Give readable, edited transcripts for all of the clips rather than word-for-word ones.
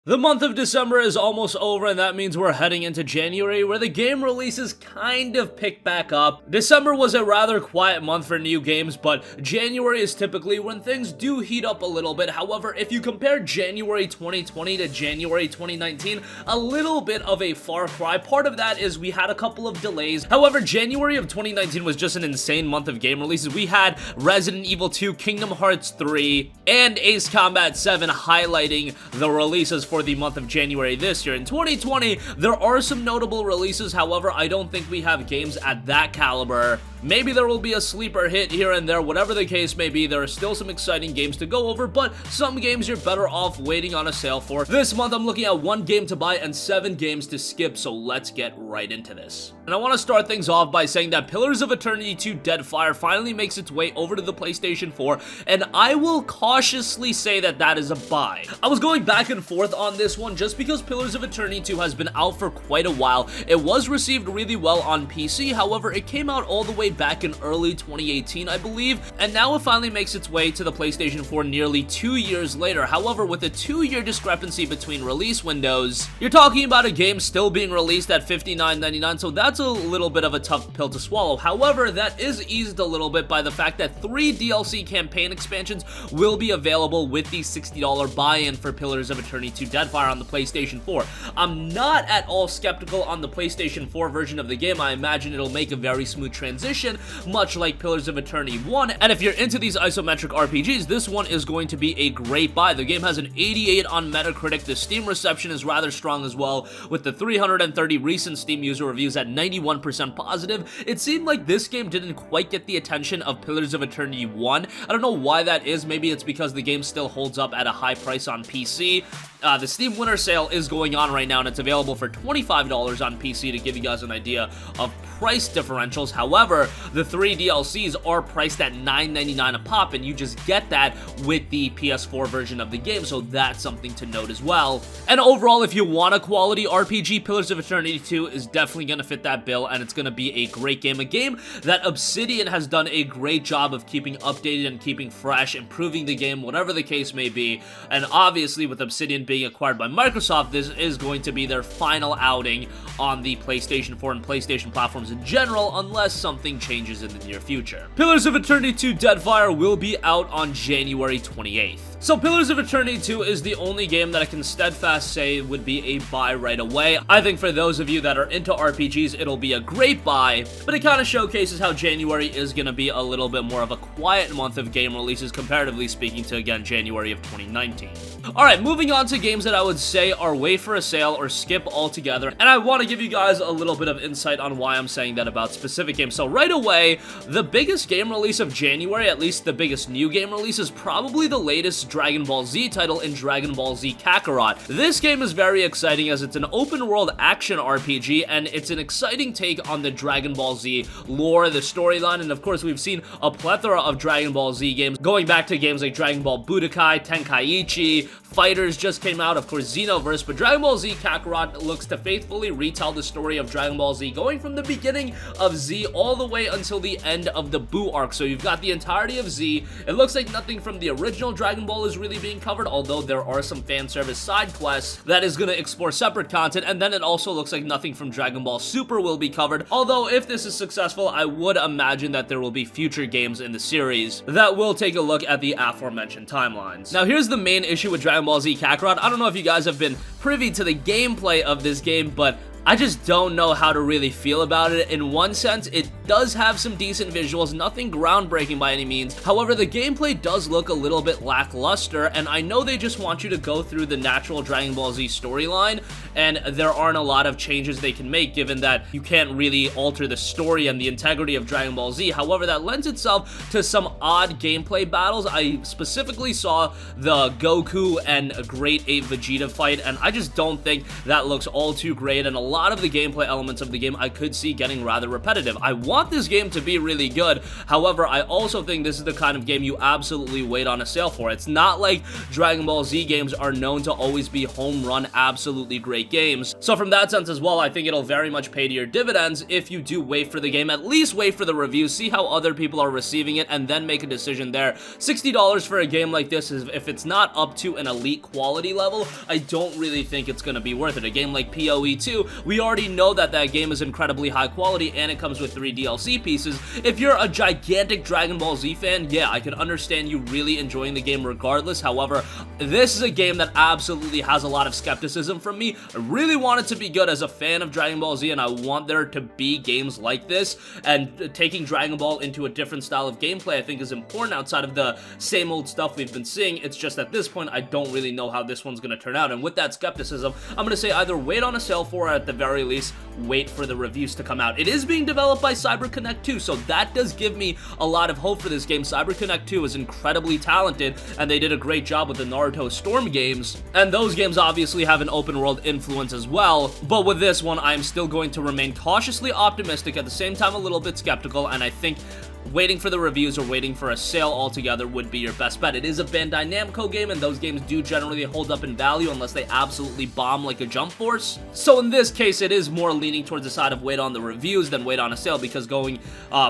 The month of December is almost over, and that means we're heading into January, where the game releases kind of pick back up. December was a rather quiet month for new games, but January is typically when things do heat up a little bit. However, if you compare January 2020 to January 2019, a little bit of a far cry. Part of that is we had a couple of delays. However, January of 2019 was just an insane month of game releases. We had Resident Evil 2, Kingdom Hearts 3, and Ace Combat 7 highlighting the releases for the month of January this year. In 2020, there are some notable releases. However, I don't think we have games at that caliber. Maybe there will be a sleeper hit here and there. Whatever the case may be, there are still some exciting games to go over, but some games you're better off waiting on a sale for. This month, I'm looking at 1 game to buy and 7 games to skip, so let's get right into this. And I want to start things off by saying that Pillars of Eternity 2 Deadfire finally makes its way over to the PlayStation 4, and I will cautiously say that that is a buy. I was going back and forth on this one just because Pillars of Eternity 2 has been out for quite a while. It was received really well on PC, however, it came out all the way back in early 2018, I believe, and now it finally makes its way to the PlayStation 4 nearly 2 years later. However, with a 2-year discrepancy between release windows, you're talking about a game still being released at $59.99, so that's a little bit of a tough pill to swallow. However, that is eased a little bit by the fact that 3 DLC campaign expansions will be available with the $60 buy-in for Pillars of Eternity 2 Deadfire on the PlayStation 4. I'm not at all skeptical on the PlayStation 4 version of the game. I imagine it'll make a very smooth transition, much like Pillars of Eternity 1, and if you're into these isometric RPGs, this one is going to be a great buy. The game has an 88 on Metacritic. The Steam reception is rather strong as well, with the 330 recent Steam user reviews at 91% positive. It seemed like this game didn't quite get the attention of Pillars of Eternity 1. I don't know why that is. Maybe it's because the game still holds up at a high price on PC. The Steam Winter Sale is going on right now, and it's available for $25 on PC to give you guys an idea of price differentials. However, the 3 DLCs are priced at $9.99 a pop, and you just get that with the PS4 version of the game, so that's something to note as well. And overall, if you want a quality RPG, Pillars of Eternity 2 is definitely going to fit that bill, and it's going to be a great game. A game that Obsidian has done a great job of keeping updated and keeping fresh, improving the game, whatever the case may be. And obviously, with Obsidian being acquired by Microsoft, this is going to be their final outing on the PlayStation 4 and PlayStation platforms in general, unless something changes in the near future. Pillars of Eternity 2 Deadfire will be out on January 28th. So Pillars of Eternity 2 is the only game that I can steadfast say would be a buy right away. I think for those of you that are into RPGs, it'll be a great buy, but it kind of showcases how January is going to be a little bit more of a quiet month of game releases, comparatively speaking to, again, January of 2019. Alright, moving on to games that I would say are wait for a sale or skip altogether, and I want to give you guys a little bit of insight on why I'm saying that about specific games. So right away, the biggest game release of January, at least the biggest new game release, is probably the latest Dragon Ball Z title in Dragon Ball Z Kakarot. This game is very exciting as it's an open world action RPG, and it's an exciting take on the Dragon Ball Z lore, the storyline, and of course we've seen a plethora of Dragon Ball Z games, going back to games like Dragon Ball Budokai, Tenkaichi, Fighters just came out, of course Xenoverse, but Dragon Ball Z Kakarot looks to faithfully retell the story of Dragon Ball Z, going from the beginning of Z all the way until the end of the Buu arc. So you've got the entirety of Z. It looks like nothing from the original Dragon Ball is really being covered, although there are some fan service side quests that is going to explore separate content, and then it also looks like nothing from Dragon Ball Super will be covered, although if this is successful, I would imagine that there will be future games in the series that will take a look at the aforementioned timelines. Now here's the main issue with Dragon Ball Z Kakarot. I don't know if you guys have been privy to the gameplay of this game, but I just don't know how to really feel about it. In one sense, it does have some decent visuals, nothing groundbreaking by any means. However, the gameplay does look a little bit lackluster, and I know they just want you to go through the natural Dragon Ball Z storyline, and there aren't a lot of changes they can make given that you can't really alter the story and the integrity of Dragon Ball Z. However, that lends itself to some odd gameplay battles. I specifically saw the Goku and Great Ape Vegeta fight, and I just don't think that looks all too great, and a lot lot of the gameplay elements of the game I could see getting rather repetitive. I want this game to be really good, however, I also think this is the kind of game you absolutely wait on a sale for. It's not like Dragon Ball Z games are known to always be home run, absolutely great games. So from that sense as well, I think it'll very much pay to your dividends if you do wait for the game, at least wait for the reviews, see how other people are receiving it, and then make a decision there. $60 for a game like this, is if it's not up to an elite quality level, I don't really think it's going to be worth it. A game like PoE 2, we already know that that game is incredibly high quality and it comes with 3 DLC pieces. If you're a gigantic Dragon Ball Z fan, yeah, I can understand you really enjoying the game regardless. However, this is a game that absolutely has a lot of skepticism from me. I really want it to be good as a fan of Dragon Ball Z, and I want there to be games like this, and taking Dragon Ball into a different style of gameplay I think is important outside of the same old stuff we've been seeing. It's just at this point I don't really know how this one's going to turn out, and with that skepticism, I'm going to say either wait on a sale for, or at the very least, wait for the reviews to come out. It is being developed by CyberConnect 2, so that does give me a lot of hope for this game. CyberConnect 2 is incredibly talented, and they did a great job with the Naruto Storm games, and those games obviously have an open world influence as well, but with this one, I'm still going to remain cautiously optimistic, at the same time a little bit skeptical, and I think waiting for the reviews or waiting for a sale altogether would be your best bet. It is a Bandai Namco game, and those games do generally hold up in value unless they absolutely bomb like a Jump Force. So in this case, it is more leaning towards the side of wait on the reviews than wait on a sale, because going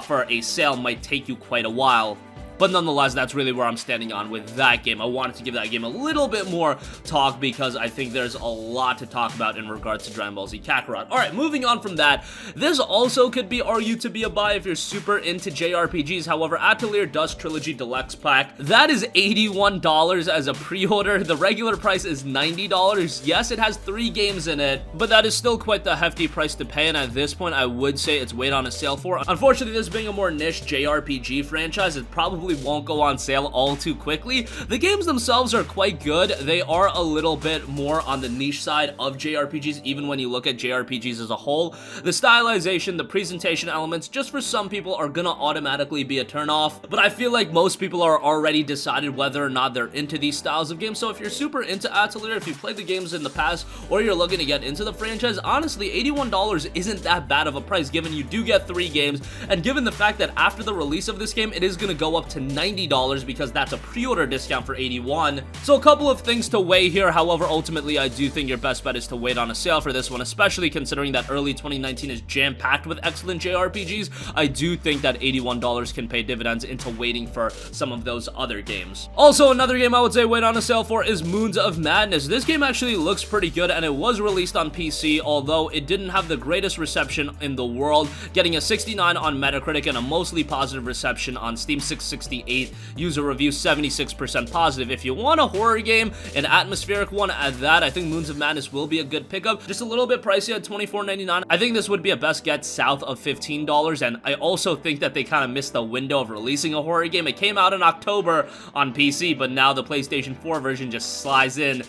for a sale might take you quite a while. But nonetheless, that's really where I'm standing on with that game. I wanted to give that game a little bit more talk because I think there's a lot to talk about in regards to Dragon Ball Z Kakarot. Alright, moving on from that, this also could be argued to be a buy if you're super into JRPGs. However, Atelier Dusk Trilogy Deluxe Pack, that is $81 as a pre-order. The regular price is $90. Yes, it has 3 games in it, but that is still quite the hefty price to pay, and at this point, I would say it's wait on a sale for. Unfortunately, this being a more niche JRPG franchise, it probably won't go on sale all too quickly. The games themselves are quite good. They are a little bit more on the niche side of JRPGs, even when you look at JRPGs as a whole. The stylization, the presentation elements, just for some people are gonna automatically be a turnoff, but I feel like most people are already decided whether or not they're into these styles of games. So if you're super into Atelier, if you played the games in the past, or you're looking to get into the franchise, honestly, $81 isn't that bad of a price, given you do get 3 games, and given the fact that after the release of this game, it is gonna go up to $90 because that's a pre-order discount for $81. So a couple of things to weigh here. However, ultimately, I do think your best bet is to wait on a sale for this one, especially considering that early 2019 is jam-packed with excellent JRPGs. I do think that $81 can pay dividends into waiting for some of those other games. Also, another game I would say wait on a sale for is Moons of Madness. This game actually looks pretty good, and it was released on PC, although it didn't have the greatest reception in the world, getting a 69 on Metacritic and a mostly positive reception on Steam. 668 user review, 76% positive. If you want a horror game, an atmospheric one at that, I think Moons of Madness will be a good pickup. Just a little bit pricey at $24.99. I think this would be a best get south of $15, and I also think that they kind of missed the window of releasing a horror game. It came out in October on PC, but now the PlayStation 4 version just slides in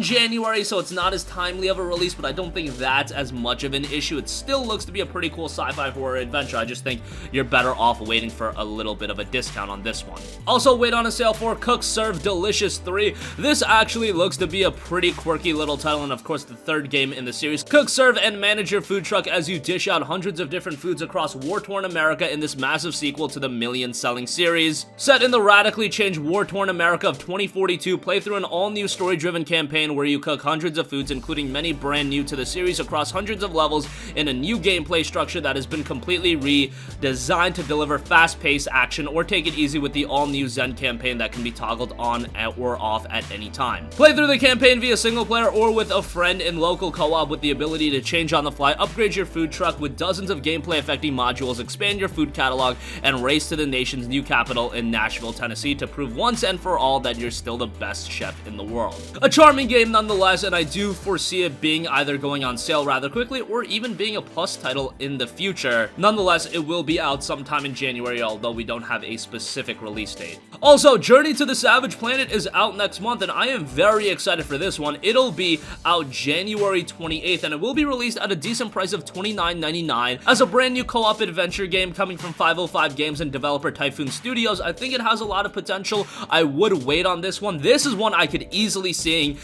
January, so it's not as timely of a release, but I don't think that's as much of an issue. It still looks to be a pretty cool sci-fi horror adventure. I just think you're better off waiting for a little bit of a discount on this one. Also, wait on a sale for Cook Serve Delicious 3. This actually looks to be a pretty quirky little title, and of course the 3rd game in the series. Cook, serve, and manage your food truck as you dish out hundreds of different foods across war-torn America in this massive sequel to the million-selling series. Set in the radically changed war-torn America of 2042, play through an all-new story-driven campaign where you cook hundreds of foods, including many brand new to the series, across hundreds of levels in a new gameplay structure that has been completely redesigned to deliver fast-paced action, or take it easy with the all-new Zen campaign that can be toggled on or off at any time. Play through the campaign via single player or with a friend in local co-op with the ability to change on the fly, upgrade your food truck with dozens of gameplay-affecting modules, expand your food catalog, and race to the nation's new capital in Nashville, Tennessee to prove once and for all that you're still the best chef in the world. A charming game nonetheless, and I do foresee it being either going on sale rather quickly or even being a plus title in the future. Nonetheless, it will be out sometime in January, although we don't have a specific release date. Also, Journey to the Savage Planet is out next month, and I am very excited for this one. It'll be out January 28th, and it will be released at a decent price of $29.99 as a brand new co-op adventure game coming from 505 Games and developer Typhoon Studios. I think it has a lot of potential. I would wait on this one. This is one I could easily see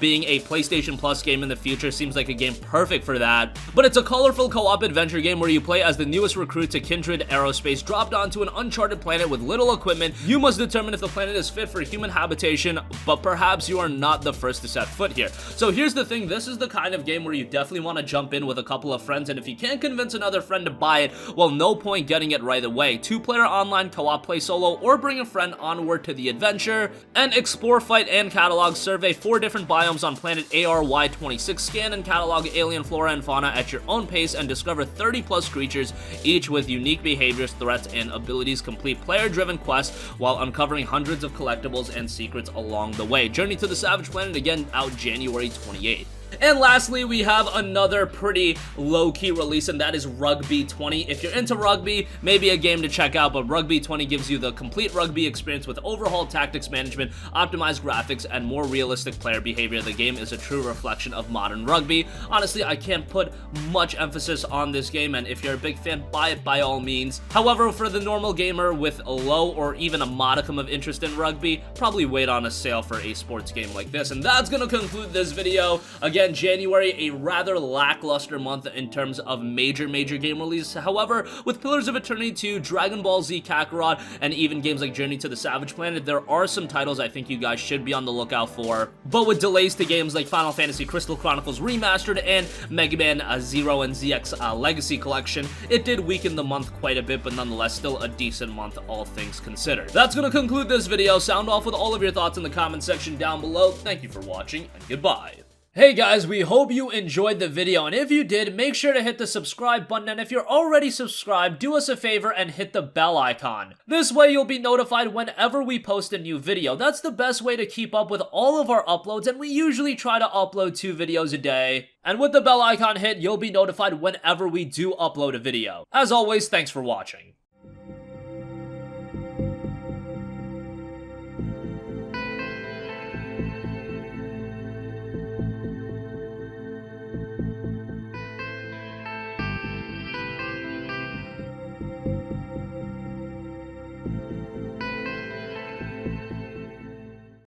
being a PlayStation Plus game in the future seems like a game perfect for that. But it's a colorful co-op adventure game where you play as the newest recruit to Kindred Aerospace, dropped onto an uncharted planet with little equipment. You must determine if the planet is fit for human habitation, but perhaps you are not the first to set foot here. So here's the thing, this is the kind of game where you definitely want to jump in with a couple of friends, and if you can't convince another friend to buy it, well, no point getting it right away. 2-player online co-op, play solo, or bring a friend onward to the adventure, and explore, fight, and catalog. Survey 4 different biomes on planet ARY-26, scan and catalog alien flora and fauna at your own pace, and discover 30 plus creatures, each with unique behaviors, threats, and abilities. Complete player-driven quests while uncovering hundreds of collectibles and secrets along the way. Journey to the Savage Planet, again, out January 28th. And lastly, we have another pretty low-key release, and that is Rugby 20. If you're into rugby, maybe a game to check out, but Rugby 20 gives you the complete rugby experience with overhauled tactics management, optimized graphics, and more realistic player behavior. The game is a true reflection of modern rugby. Honestly, I can't put much emphasis on this game, and if you're a big fan, buy it by all means. However, for the normal gamer with a low or even a modicum of interest in rugby, probably wait on a sale for a sports game like this. And that's gonna conclude this video. Again, January, a rather lackluster month in terms of major game releases. However, with Pillars of Eternity 2, Dragon Ball Z Kakarot, and even games like Journey to the Savage Planet, there are some titles I think you guys should be on the lookout for. But with delays to games like Final Fantasy Crystal Chronicles Remastered and Mega Man Zero and ZX Legacy Collection, it did weaken the month quite a bit, but nonetheless still a decent month, all things considered. That's gonna conclude this video. Sound off with all of your thoughts in the comment section down below. Thank you for watching, and goodbye. Hey guys, we hope you enjoyed the video, and if you did, make sure to hit the subscribe button, and if you're already subscribed, do us a favor and hit the bell icon. This way you'll be notified whenever we post a new video. That's the best way to keep up with all of our uploads, and we usually try to upload 2 videos a day. And with the bell icon hit, you'll be notified whenever we do upload a video. As always, thanks for watching.